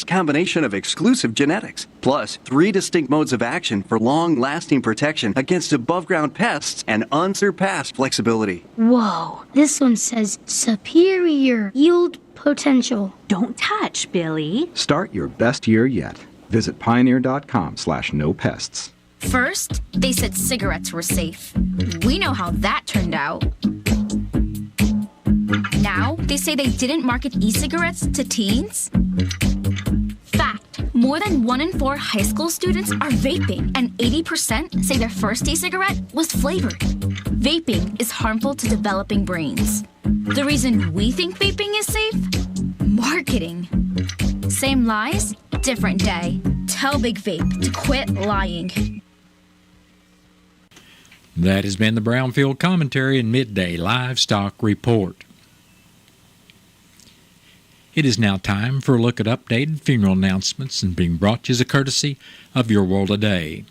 combination of exclusive genetics, plus 3 distinct modes of action for long-lasting protection against above-ground pests and unsurpassed flexibility. Whoa, this one says superior yield potential. Don't touch, Billy. Start your best year yet. Visit pioneer.com/no-pests. First, they said cigarettes were safe. We know how that turned out. Now, they say they didn't market e-cigarettes to teens? Fact, more than 1 in 4 high school students are vaping, and 80% say their first e-cigarette was flavored. Vaping is harmful to developing brains. The reason we think vaping is safe? Marketing. Same lies, different day. Tell Big Vape to quit lying. That has been the Brownfield Commentary and Midday Livestock Report. It is now time for a look at updated funeral announcements and being brought to you as a courtesy of Your World Today.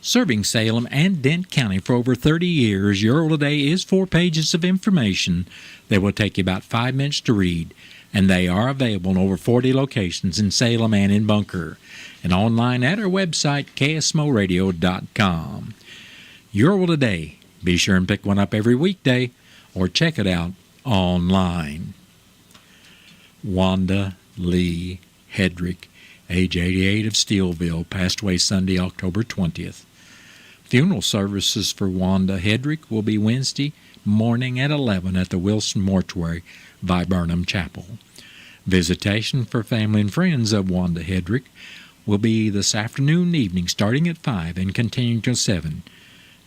Serving Salem and Dent County for over 30 years, Your World Today is 4 pages of information that will take you about 5 minutes to read, and they are available in over 40 locations in Salem and in Bunker, and online at our website, KSMOradio.com. Your World Today. Be sure and pick one up every weekday or check it out online. Wanda Lee Hedrick, age 88, of Steelville, passed away Sunday, October 20th. Funeral services for Wanda Hedrick will be Wednesday morning at 11 at the Wilson Mortuary, Viburnum Chapel. Visitation for family and friends of Wanda Hedrick will be this afternoon and evening, starting at 5 and continuing till 7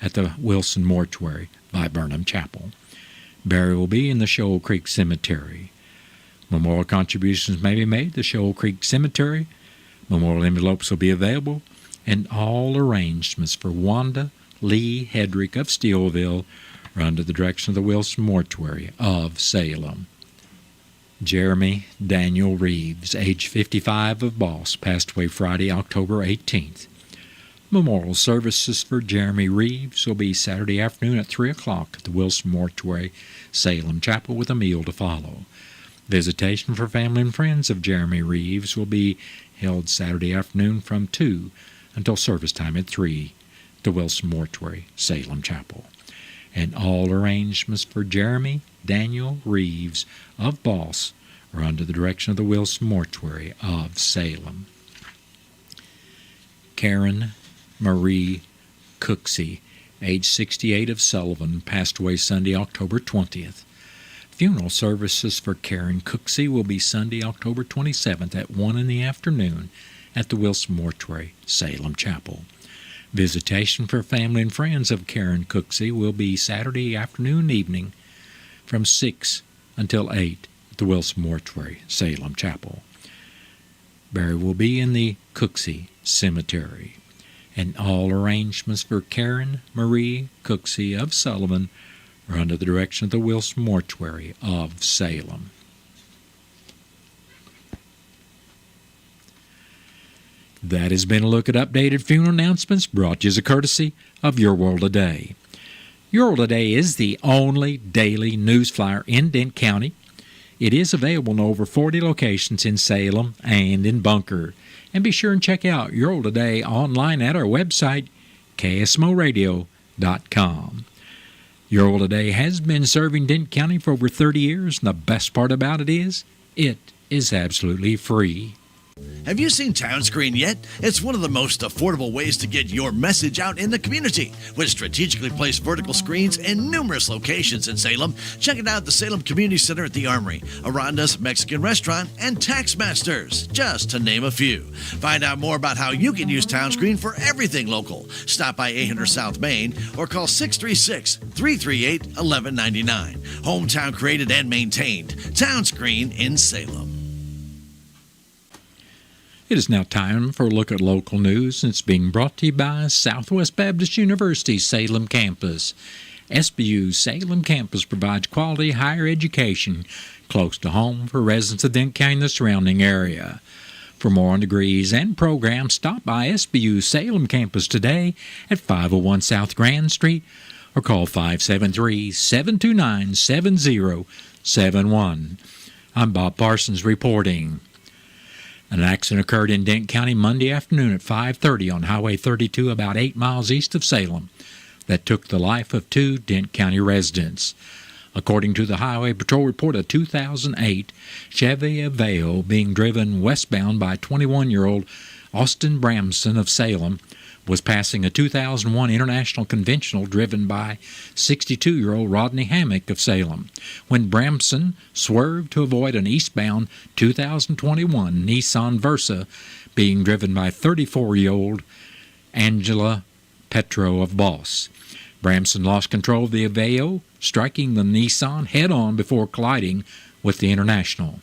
at the Wilson Mortuary, Viburnum Chapel. Burial will be in the Shoal Creek Cemetery. Memorial contributions may be made to Shoal Creek Cemetery. Memorial envelopes will be available, and all arrangements for Wanda Lee Hedrick of Steelville are under the direction of the Wilson Mortuary of Salem. Jeremy Daniel Reeves, age 55, of Boss, passed away Friday, October 18th. Memorial services for Jeremy Reeves will be Saturday afternoon at 3 o'clock at the Wilson Mortuary, Salem Chapel, with a meal to follow. Visitation for family and friends of Jeremy Reeves will be held Saturday afternoon from 2 until service time at 3 at the Wilson Mortuary, Salem Chapel. And all arrangements for Jeremy Daniel Reeves of Boss are under the direction of the Wilson Mortuary of Salem. Karen Marie Cooksey, age 68, of Sullivan, passed away Sunday, October 20th. Funeral services for Karen Cooksey will be Sunday, October 27th at 1 in the afternoon at the Wilson Mortuary, Salem Chapel. Visitation for family and friends of Karen Cooksey will be Saturday afternoon and evening from 6 until 8 at the Wilson Mortuary, Salem Chapel. Burial will be in the Cooksey Cemetery. And all arrangements for Karen Marie Cooksey of Sullivan are under the direction of the Wilson Mortuary of Salem. That has been a look at updated funeral announcements brought to you as a courtesy of Your World Today. Your World Today is the only daily news flyer in Dent County. It is available in over 40 locations in Salem and in Bunker. And be sure and check out Your World Today online at our website, KSMOradio.com. Your World Today has been serving Dent County for over 30 years, and the best part about it is absolutely free. Have you seen Town Screen yet? It's one of the most affordable ways to get your message out in the community. With strategically placed vertical screens in numerous locations in Salem, check it out at the Salem Community Center at the Armory, Aranda's Mexican Restaurant, and Taxmasters, just to name a few. Find out more about how you can use Town Screen for everything local. Stop by 800 South Main or call 636-338-1199. Hometown created and maintained. Town Screen in Salem. It is now time for a look at local news, and it's being brought to you by Southwest Baptist University Salem Campus. SBU's Salem Campus provides quality higher education close to home for residents of Dent County and the surrounding area. For more on degrees and programs, stop by SBU's Salem Campus today at 501 South Grand Street or call 573-729-7071. I'm Bob Parsons reporting. An accident occurred in Dent County Monday afternoon at 5:30 on Highway 32, about 8 miles east of Salem, that took the life of 2 Dent County residents. According to the Highway Patrol report, a 2008 Chevy Aveo being driven westbound by 21-year-old Austin Bramson of Salem was passing a 2001 International Conventional driven by 62-year-old Rodney Hammock of Salem when Bramson swerved to avoid an eastbound 2021 Nissan Versa being driven by 34-year-old Angela Petro of Boss. Bramson lost control of the Aveo, striking the Nissan head-on before colliding with the International.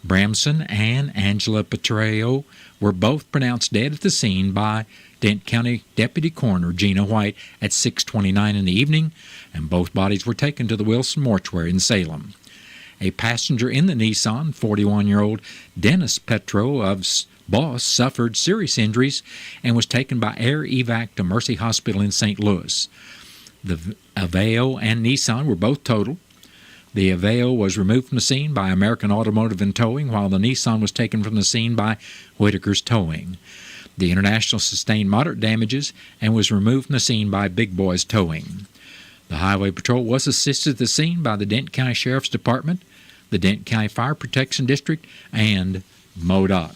Bramson and Angela Petro were both pronounced dead at the scene by Dent County Deputy Coroner Gina White at 6:29 in the evening, and both bodies were taken to the Wilson Mortuary in Salem. A passenger in the Nissan, 41-year-old Dennis Petro of Boss, suffered serious injuries and was taken by air evac to Mercy Hospital in St. Louis. The Aveo and Nissan were both totaled. The Aveo was removed from the scene by American Automotive and Towing, while the Nissan was taken from the scene by Whitaker's Towing. The International sustained moderate damages and was removed from the scene by Big Boys Towing. The Highway Patrol was assisted at the scene by the Dent County Sheriff's Department, the Dent County Fire Protection District, and MoDOT.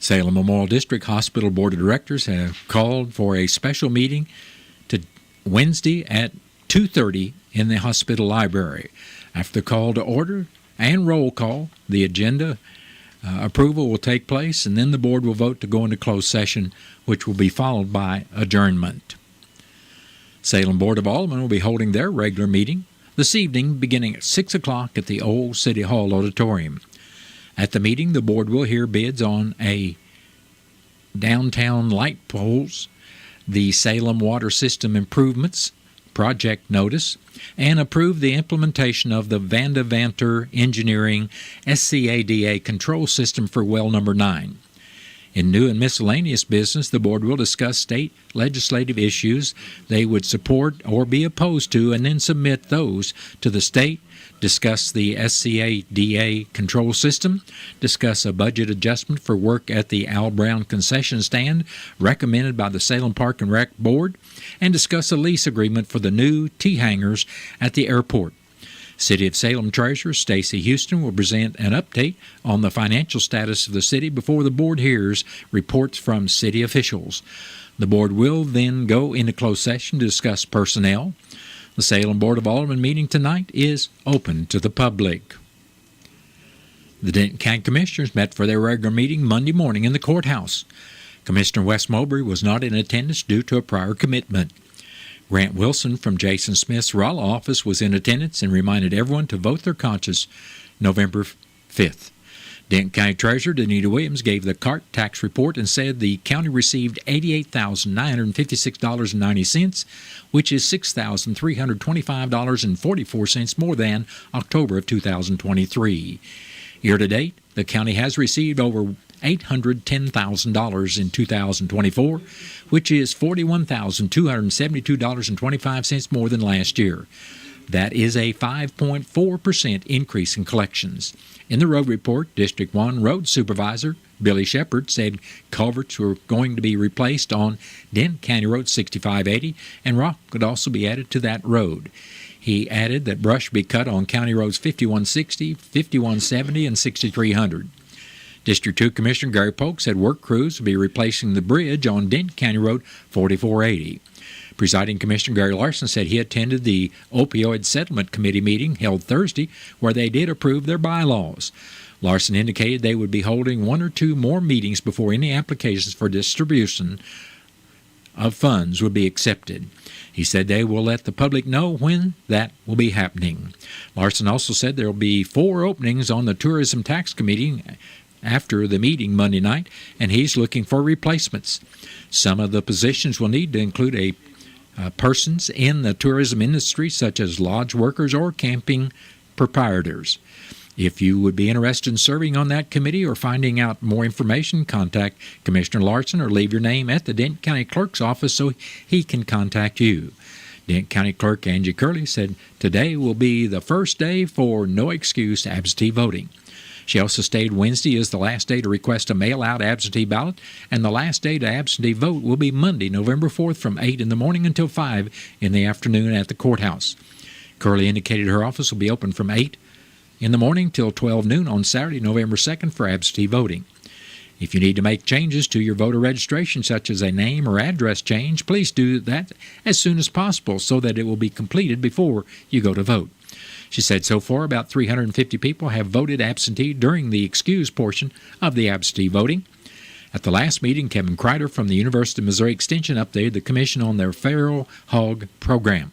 Salem Memorial District Hospital Board of Directors have called for a special meeting to Wednesday at 2:30 in the hospital library. After the call to order and roll call, the agenda approval will take place, and then the board will vote to go into closed session, which will be followed by adjournment. Salem Board of Aldermen will be holding their regular meeting this evening beginning at 6 o'clock at the old City Hall auditorium. At the meeting, the board will hear bids on a downtown light poles, the Salem Water System Improvements project notice, and approve the implementation of the Vanda Vanter Engineering SCADA control system for well number 9. In new and miscellaneous business, the board will discuss state legislative issues they would support or be opposed to, and then submit those to the state, discuss the SCADA control system, discuss a budget adjustment for work at the Al Brown concession stand recommended by the Salem Park and Rec Board, and discuss a lease agreement for the new T-hangars at the airport. City of Salem Treasurer Stacy Houston will present an update on the financial status of the city before the board hears reports from city officials. The board will then go into closed session to discuss personnel. The Salem Board of Aldermen meeting tonight is open to the public. The Denton County Commissioners met for their regular meeting Monday morning in the courthouse. Commissioner Wes Mowbray was not in attendance due to a prior commitment. Grant Wilson from Jason Smith's Rolla office was in attendance and reminded everyone to vote their conscience November 5th. Denton County Treasurer Danita Williams gave the CART tax report and said the county received $88,956.90, which is $6,325.44 more than October of 2023. Year to date, the county has received over $810,000 in 2024, which is $41,272.25 more than last year. That is a 5.4% increase in collections. In the road report, District 1 Road Supervisor Billy Shepard said culverts were going to be replaced on Denton County Road 6580, and rock could also be added to that road. He added that brush be cut on County Roads 5160, 5170, and 6300. District 2 Commissioner Gary Polk said work crews will be replacing the bridge on Denton County Road 4480. Presiding Commissioner Gary Larson said he attended the Opioid Settlement Committee meeting held Thursday, where they did approve their bylaws. Larson indicated they would be holding one or two more meetings before any applications for distribution of funds would be accepted. He said they will let the public know when that will be happening. Larson also said there will be 4 openings on the Tourism Tax Committee after the meeting Monday night, and he's looking for replacements. Some of the positions will need to include persons in the tourism industry, such as lodge workers or camping proprietors. If you would be interested in serving on that committee or finding out more information, contact Commissioner Larson or leave your name at the Denton County Clerk's office so he can contact you. Denton County Clerk Angie Curley said today will be the first day for no excuse absentee voting. She also stated Wednesday is the last day to request a mail-out absentee ballot, and the last day to absentee vote will be Monday, November 4th from 8 in the morning until 5 in the afternoon at the courthouse. Curley indicated her office will be open from 8 in the morning till 12 noon on Saturday, November 2nd for absentee voting. If you need to make changes to your voter registration, such as a name or address change, please do that as soon as possible so that it will be completed before you go to vote. She said so far about 350 people have voted absentee during the excused portion of the absentee voting. At the last meeting, Kevin Kreider from the University of Missouri Extension updated the Commission on their feral hog program.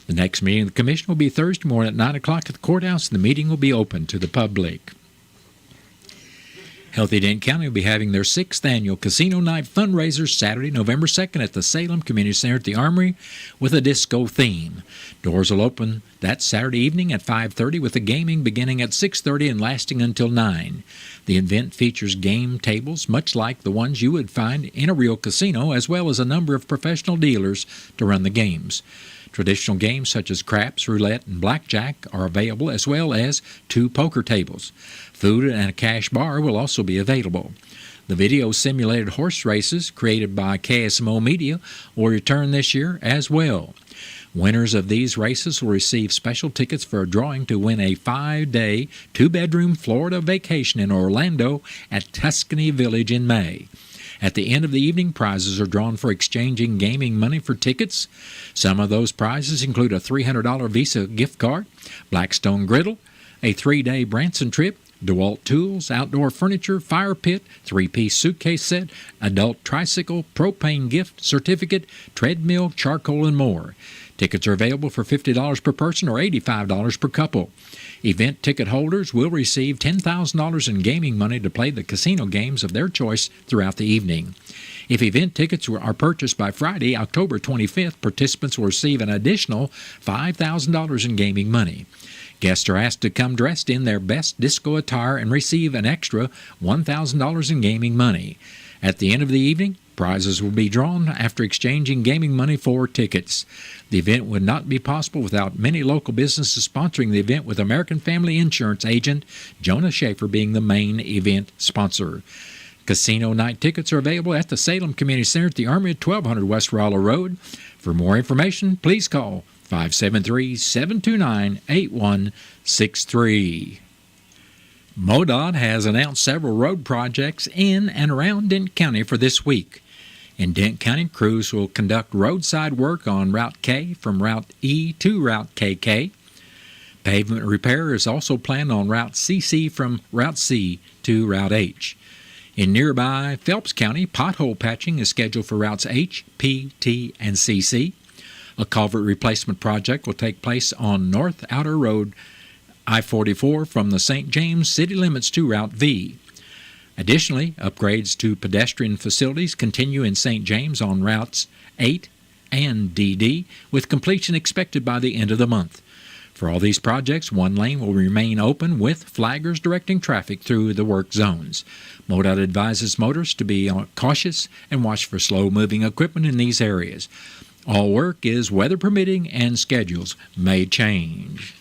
The next meeting of the Commission will be Thursday morning at 9 o'clock at the courthouse, and the meeting will be open to the public. Healthy Dent County will be having their 6th annual Casino Night fundraiser Saturday, November 2nd at the Salem Community Center at the Armory with a disco theme. Doors will open that Saturday evening at 5:30 with the gaming beginning at 6:30 and lasting until 9. The event features game tables much like the ones you would find in a real casino, as well as a number of professional dealers to run the games. Traditional games such as craps, roulette, and blackjack are available, as well as 2 poker tables. Food and a cash bar will also be available. The video-simulated horse races created by KSMO Media will return this year as well. Winners of these races will receive special tickets for a drawing to win a 5-day, 2-bedroom Florida vacation in Orlando at Tuscany Village in May. At the end of the evening, prizes are drawn for exchanging gaming money for tickets. Some of those prizes include a $300 Visa gift card, Blackstone Griddle, a 3-day Branson trip, DeWalt tools, outdoor furniture, fire pit, 3-piece suitcase set, adult tricycle, propane gift certificate, treadmill, charcoal, and more. Tickets are available for $50 per person or $85 per couple. Event ticket holders will receive $10,000 in gaming money to play the casino games of their choice throughout the evening. If event tickets are purchased by Friday, October 25th, participants will receive an additional $5,000 in gaming money. Guests are asked to come dressed in their best disco attire and receive an extra $1,000 in gaming money. At the end of the evening, prizes will be drawn after exchanging gaming money for tickets. The event would not be possible without many local businesses sponsoring the event, with American Family Insurance agent Jonah Schaefer being the main event sponsor. Casino night tickets are available at the Salem Community Center at the Armory at 1200 West Rollo Road. For more information, please call 573-729-8163. MoDOT has announced several road projects in and around Dent County for this week. In Dent County, crews will conduct roadside work on Route K from Route E to Route KK. Pavement repair is also planned on Route CC from Route C to Route H. In nearby Phelps County, pothole patching is scheduled for routes H, P, T, and CC. A culvert replacement project will take place on North Outer Road I-44 from the St. James city limits to Route V. Additionally, upgrades to pedestrian facilities continue in St. James on routes 8 and DD, with completion expected by the end of the month. For all these projects, one lane will remain open with flaggers directing traffic through the work zones. MoDOT advises motorists to be cautious and watch for slow-moving equipment in these areas. All work is weather permitting and schedules may change.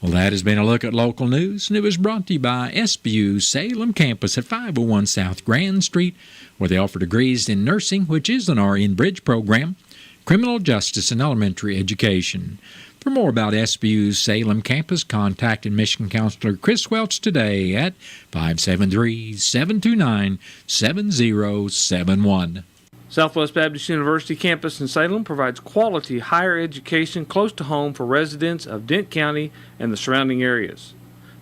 Well, that has been a look at local news, and it was brought to you by SBU Salem Campus at 501 South Grand Street, where they offer degrees in nursing, which is an RN Bridge program, criminal justice, and elementary education. For more about SBU's Salem Campus, contact Admission Counselor Chris Welch today at 573-729-7071. Southwest Baptist University campus in Salem provides quality higher education close to home for residents of Dent County and the surrounding areas.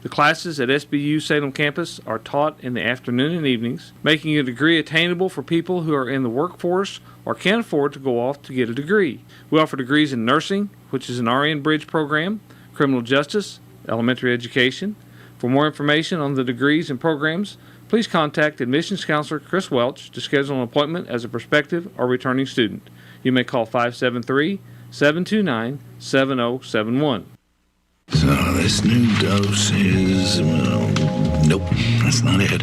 The classes at SBU Salem campus are taught in the afternoon and evenings, making a degree attainable for people who are in the workforce or can't afford to go off to get a degree. We offer degrees in nursing, which is an RN Bridge program, criminal justice, elementary education. For more information on the degrees and programs, please contact Admissions Counselor Chris Welch to schedule an appointment as a prospective or returning student. You may call 573-729-7071. So this new dose is, well, nope, that's not it.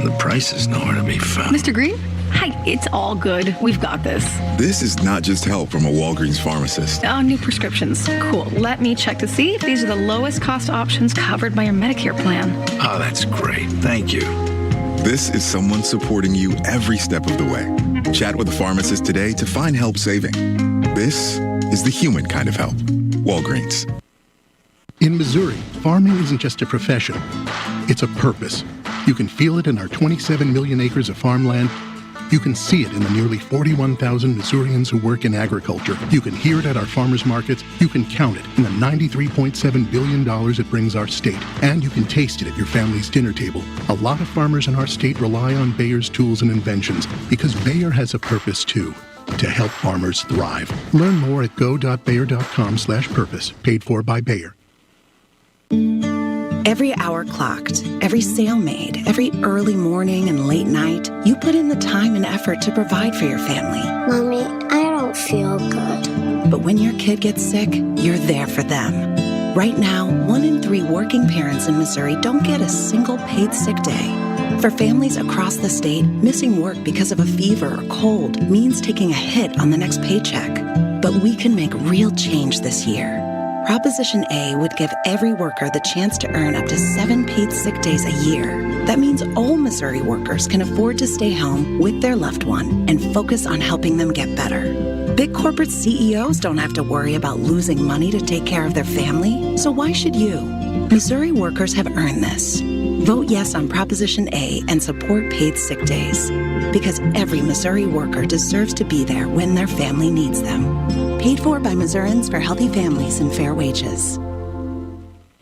The price is nowhere to be found. Mr. Green? Hi, it's all good. We've got this. This is not just help from a Walgreens pharmacist. Oh, new prescriptions. Cool. Let me check to see if these are the lowest cost options covered by your Medicare plan. Oh, that's great. Thank you. This is someone supporting you every step of the way. Chat with a pharmacist today to find help saving. This is the human kind of help. Walgreens. In Missouri, farming isn't just a profession. It's a purpose. You can feel it in our 27 million acres of farmland. You can see it in the nearly 41,000 Missourians who work in agriculture. You can hear it at our farmers markets. You can count it in the $93.7 billion it brings our state. And you can taste it at your family's dinner table. A lot of farmers in our state rely on Bayer's tools and inventions because Bayer has a purpose too, to help farmers thrive. Learn more at go.bayer.com/purpose. Paid for by Bayer. Every hour clocked, every sale made, every early morning and late night, you put in the time and effort to provide for your family. Mommy, I don't feel good. But when your kid gets sick, you're there for them. Right now, 1 in 3 working parents in Missouri don't get a single paid sick day. For families across the state, missing work because of a fever or cold means taking a hit on the next paycheck. But we can make real change this year. Proposition A would give every worker the chance to earn up to 7 paid sick days a year. That means all Missouri workers can afford to stay home with their loved one and focus on helping them get better. Big corporate CEOs don't have to worry about losing money to take care of their family, so why should you? Missouri workers have earned this. Vote yes on Proposition A and support paid sick days. Because every Missouri worker deserves to be there when their family needs them. Paid for by Missourians for healthy families and fair wages.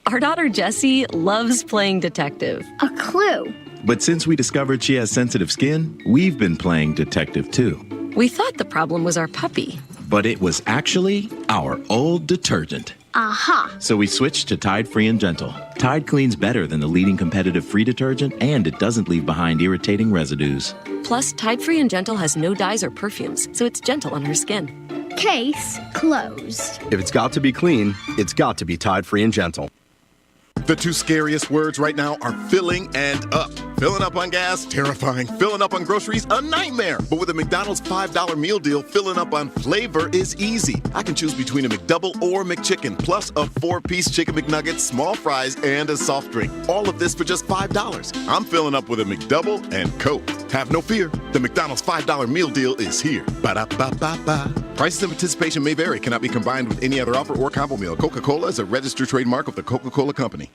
Our daughter Jessie loves playing detective. A clue. But since we discovered she has sensitive skin, we've been playing detective too. We thought the problem was our puppy. But it was actually our old detergent. Aha. So we switched to Tide Free and Gentle. Tide cleans better than the leading competitive free detergent, and it doesn't leave behind irritating residues. Plus, Tide Free and Gentle has no dyes or perfumes, so it's gentle on her skin. Case closed. If it's got to be clean, it's got to be Tide Free and Gentle. The 2 scariest words right now are filling and up. Filling up on gas, terrifying. Filling up on groceries, a nightmare. But with a McDonald's $5 meal deal, filling up on flavor is easy. I can choose between a McDouble or McChicken, plus a 4-piece chicken McNugget, small fries, and a soft drink. All of this for just $5. I'm filling up with a McDouble and Coke. Have no fear. The McDonald's $5 meal deal is here. Ba-da-ba-ba-ba. Prices and participation may vary. Cannot be combined with any other offer or combo meal. Coca-Cola is a registered trademark of the Coca-Cola Company.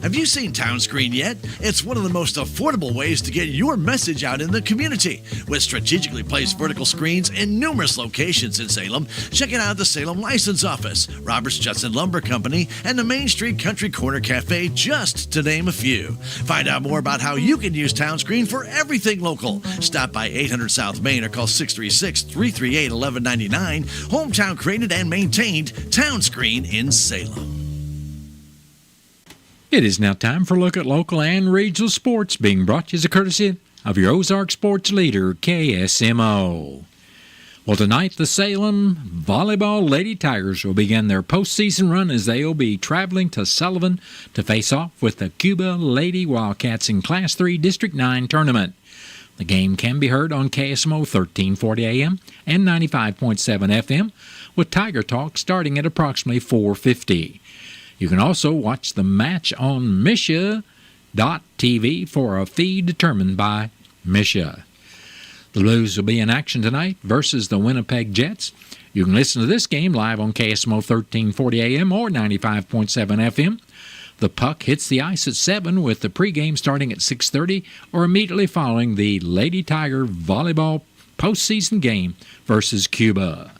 Have you seen Town Screen yet? It's one of the most affordable ways to get your message out in the community. With strategically placed vertical screens in numerous locations in Salem, check it out at the Salem License Office, Roberts Judson Lumber Company, and the Main Street Country Corner Cafe, just to name a few. Find out more about how you can use Town Screen for everything local. Stop by 800 South Main or call 636-338-1199. Hometown created and maintained, Town Screen in Salem. It is now time for a look at local and regional sports, being brought to you as a courtesy of your Ozark sports leader, KSMO. Well, tonight the Salem Volleyball Lady Tigers will begin their postseason run as they will be traveling to Sullivan to face off with the Cuba Lady Wildcats in Class 3 District 9 tournament. The game can be heard on KSMO 1340 AM and 95.7 FM, with Tiger Talk starting at approximately 4:50. You can also watch the match on Misha.tv for a fee determined by Misha. The Blues will be in action tonight versus the Winnipeg Jets. You can listen to this game live on KSMO 1340 AM or 95.7 FM. The puck hits the ice at 7 with the pregame starting at 6:30 or immediately following the Lady Tiger volleyball postseason game versus Cuba.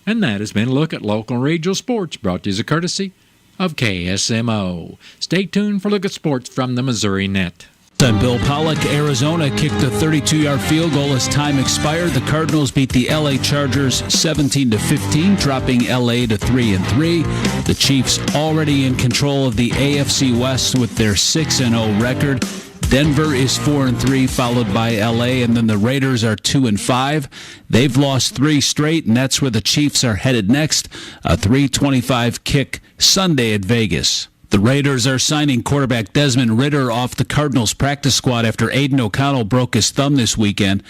And that has been a look at local and regional sports brought to you as a courtesy of KSMO. Stay tuned for a look at sports from the Missouri Net. Bill Pollock, Arizona kicked a 32-yard field goal as time expired. The Cardinals beat the LA Chargers 17-15, dropping LA to 3-3. The Chiefs already in control of the AFC West with their 6-0 record. Denver is 4-3, followed by LA, and then the Raiders are 2-5. They've lost 3 straight, and that's where the Chiefs are headed next. A 3:25 kick Sunday at Vegas. The Raiders are signing quarterback Desmond Ridder off the Cardinals practice squad after Aiden O'Connell broke his thumb this weekend.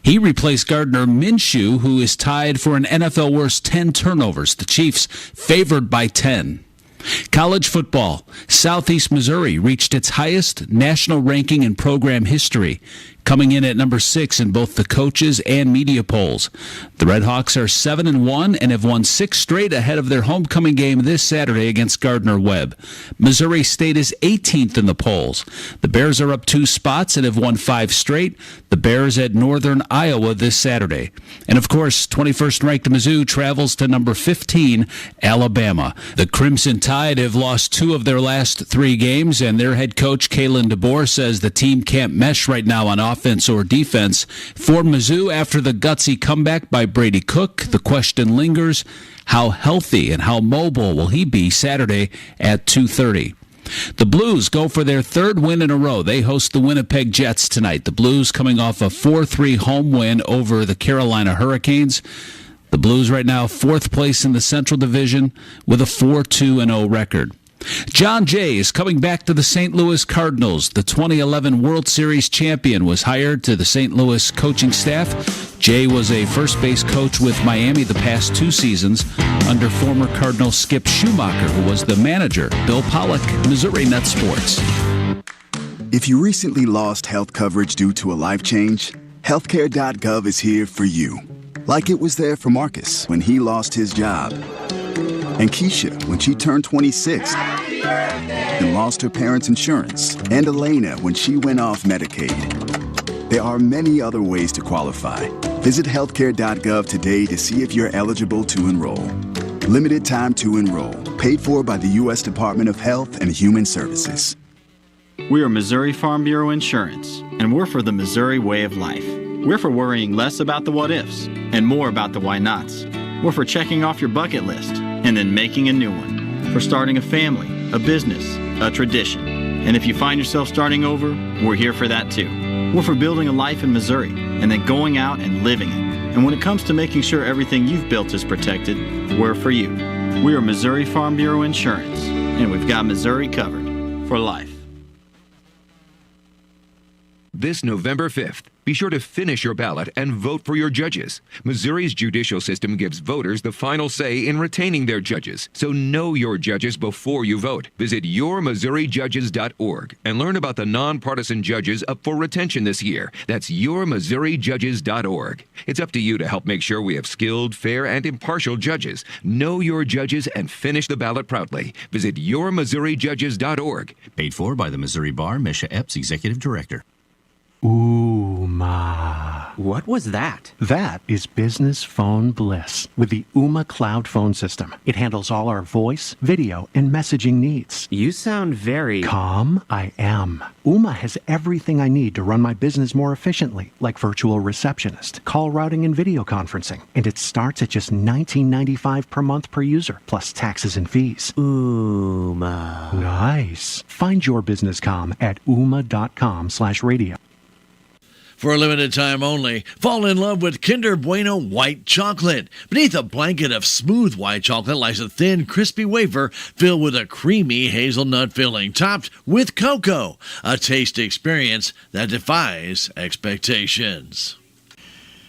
He replaced Gardner Minshew, who is tied for an NFL worst 10 turnovers. The Chiefs favored by 10. College football. Southeast Missouri reached its highest national ranking in program history, coming in at number 6 in both the coaches and media polls. The Red Hawks are 7-1 and have won 6 straight ahead of their homecoming game this Saturday against Gardner-Webb. Missouri State is 18th in the polls. The Bears are up 2 spots and have won 5 straight. The Bears at Northern Iowa this Saturday. And of course, 21st ranked Mizzou travels to number 15, Alabama. The Crimson Tide have lost 2 of their last 3 games, and their head coach, Kalen DeBoer, says the team can't mesh right now on offense or defense. For Mizzou, after the gutsy comeback by Brady Cook, the question lingers, how healthy and how mobile will he be Saturday at 2:30? The Blues go for their 3rd win in a row. They host the Winnipeg Jets tonight. The Blues coming off a 4-3 home win over the Carolina Hurricanes. The Blues right now 4th place in the Central Division with a 4-2-0 record. John Jay is coming back to the St. Louis Cardinals. The 2011 World Series champion was hired to the St. Louis coaching staff. Jay was a first base coach with Miami the past 2 seasons under former Cardinal Skip Schumacher, who was the manager. Bill Pollock, Missouri Net Sports. If you recently lost health coverage due to a life change, healthcare.gov is here for you. Like it was there for Marcus when he lost his job. And Keisha when she turned 26 and lost her parents' insurance. And Elena when she went off Medicaid. There are many other ways to qualify. Visit healthcare.gov today to see if you're eligible to enroll. Limited time to enroll. Paid for by the U.S. Department of Health and Human Services. We are Missouri Farm Bureau Insurance, and we're for the Missouri way of life. We're for worrying less about the what-ifs and more about the why-nots. We're for checking off your bucket list and then making a new one. For starting a family, a business, a tradition. And if you find yourself starting over, we're here for that too. We're for building a life in Missouri and then going out and living it. And when it comes to making sure everything you've built is protected, we're for you. We are Missouri Farm Bureau Insurance, and we've got Missouri covered for life. This November 5th, be sure to finish your ballot and vote for your judges. Missouri's judicial system gives voters the final say in retaining their judges. So know your judges before you vote. Visit yourmissourijudges.org and learn about the nonpartisan judges up for retention this year. That's yourmissourijudges.org. It's up to you to help make sure we have skilled, fair, and impartial judges. Know your judges and finish the ballot proudly. Visit yourmissourijudges.org. Paid for by the Missouri Bar, Misha Epps, Executive Director. Ooma. What was that? That is business phone bliss with the Ooma cloud phone system. It handles all our voice, video, and messaging needs. You sound very... Calm? I am. Ooma has everything I need to run my business more efficiently, like virtual receptionist, call routing, and video conferencing. And it starts at just $19.95 per month per user, plus taxes and fees. Ooma. Nice. Find your business calm at ooma.com/radio. For a limited time only, fall in love with Kinder Bueno white chocolate. Beneath a blanket of smooth white chocolate lies a thin, crispy wafer filled with a creamy hazelnut filling, topped with cocoa. A taste experience that defies expectations.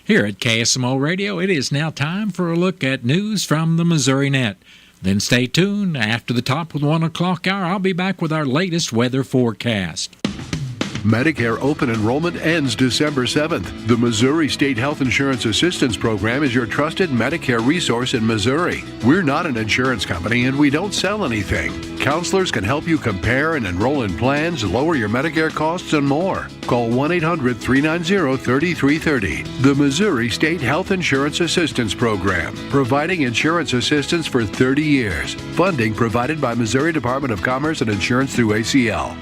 Here at KSMO Radio, it is now time for a look at news from the Missouri Net. Then stay tuned. After the top of the 1 o'clock hour, I'll be back with our latest weather forecast. Medicare open enrollment ends December 7th. The Missouri State Health Insurance Assistance Program is your trusted Medicare resource in Missouri. We're not an insurance company and we don't sell anything. Counselors can help you compare and enroll in plans, lower your Medicare costs, and more. Call 1-800-390-3330. The Missouri State Health Insurance Assistance Program, providing insurance assistance for 30 years. Funding provided by Missouri Department of Commerce and Insurance through ACL.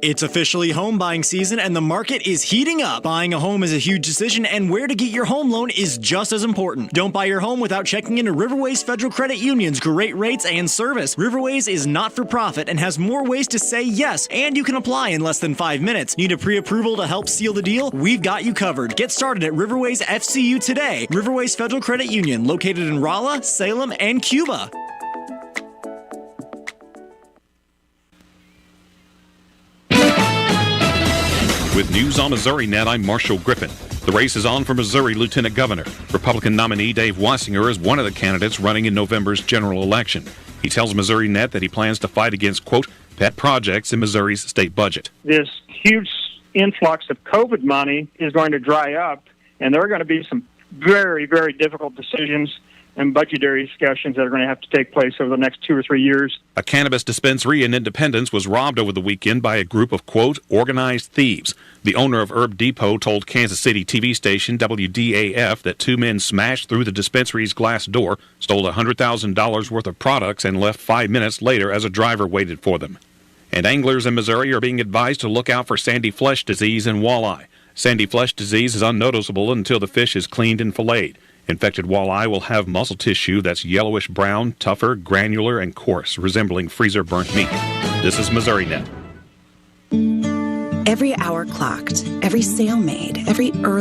It's officially home buying season and the market is heating up. Buying a home is a huge decision and where to get your home loan is just as important. Don't buy your home without checking into Riverways Federal Credit Union's great rates and service. Riverways is not for profit and has more ways to say yes, and you can apply in less than 5 minutes. Need a pre-approval to help seal the deal? We've got you covered. Get started at Riverways FCU today. Riverways Federal Credit Union, located in Rolla, Salem, and Cuba. News on Missouri Net, I'm Marshall Griffin. The race is on for Missouri Lieutenant Governor. Republican nominee Dave Wassinger is one of the candidates running in November's general election. He tells Missouri Net that he plans to fight against, quote, pet projects in Missouri's state budget. This huge influx of COVID money is going to dry up, and there are going to be some very, very difficult decisions and budgetary discussions that are going to have to take place over the next 2 or 3 years. A cannabis dispensary in Independence was robbed over the weekend by a group of, quote, organized thieves. The owner of Herb Depot told Kansas City TV station WDAF that 2 men smashed through the dispensary's glass door, stole $100,000 worth of products, and left 5 minutes later as a driver waited for them. And anglers in Missouri are being advised to look out for sandy flesh disease in walleye. Sandy flesh disease is unnoticeable until the fish is cleaned and filleted. Infected walleye will have muscle tissue that's yellowish-brown, tougher, granular, and coarse, resembling freezer-burnt meat. This is Missouri Net. Every hour clocked, every sale made, every early